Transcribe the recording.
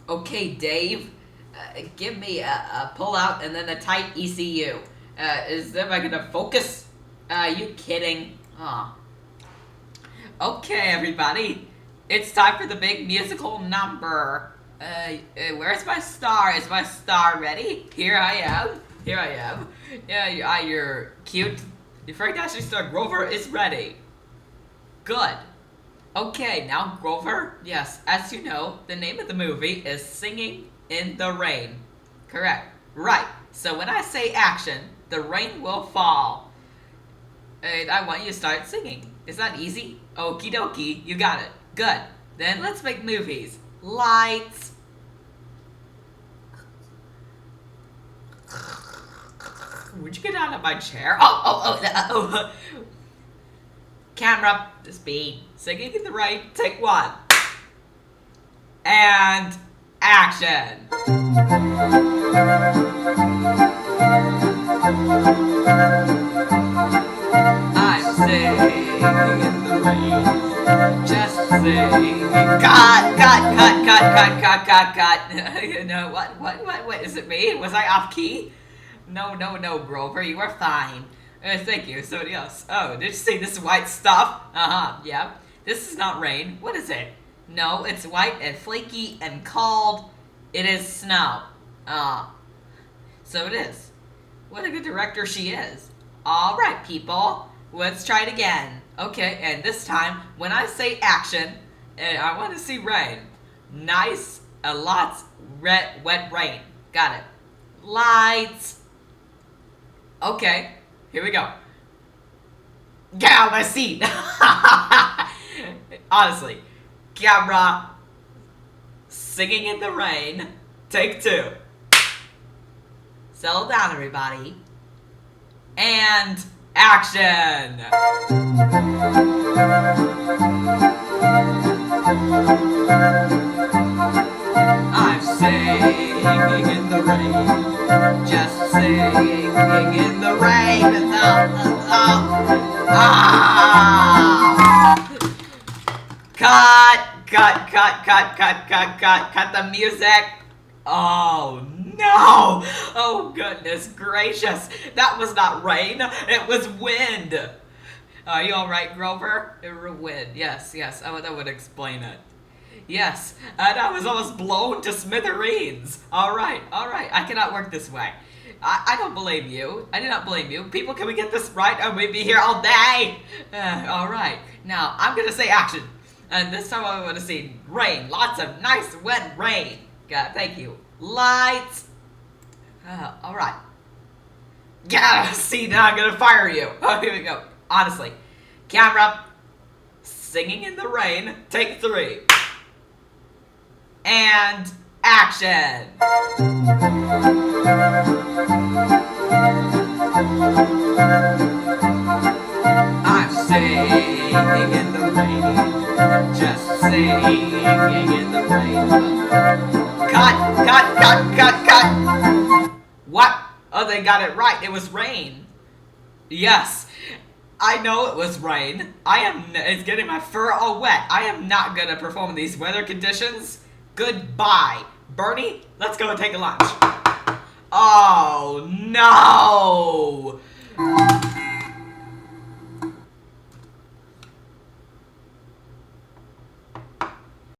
Okay, Dave, give me a pull out and then a tight ECU. Am I gonna focus? You kidding? Aw. Okay, everybody, it's time for the big musical number. Where's my star? Is my star ready? Here I am. Here I am. Yeah, you're cute. Your Frank Ashley star Grover is ready. Good. Okay, now Grover, yes, as you know, the name of the movie is Singing in the Rain. Correct. Right. So when I say action, the rain will fall. And I want you to start singing. Is that easy? Okie dokie, you got it. Good. Then let's make movies. Lights. Would you get out of my chair? Oh. Camera, speed, singing in the rain, take one. And action. I'm singing in the rain, just singing. Cut. You know, what, is it me? Was I off key? No, Grover, you are fine. Thank you, somebody else. Oh, did you see this white stuff? Yeah. This is not rain. What is it? No, it's white and flaky and cold. It is snow. So it is. What a good director she is. Alright, people. Let's try it again. Okay, and this time, when I say action, I want to see rain. Nice, lots, wet rain. Got it. Lights. Okay. Here we go. Get out of my seat! Honestly. Camera. Singing in the rain. Take two. Settle down, everybody. And action! I'm singing in the rain, just singing in the rain. Cut the music. Oh no! Oh goodness gracious! That was not rain, it was wind! Are you alright, Grover? It was wind, yes, that would explain it. Yes, and I was almost blown to smithereens. Alright, I cannot work this way. I don't blame you. I do not blame you. People, can we get this right or we'd be here all day? Alright, now I'm gonna say action. And this time I want to see rain. Lots of nice wet rain. God, thank you. Lights. Alright. Yeah, see, now I'm gonna fire you. Oh, here we go. Honestly. Camera. Singing in the rain. Take three. And action. I'm singing in the rain, just singing in the rain. Cut. What? Oh, they got it right. It was rain. Yes, I know it was rain. It's getting my fur all wet. I am not gonna perform in these weather conditions. Goodbye. Bernie, let's go and take a lunch. Oh, no!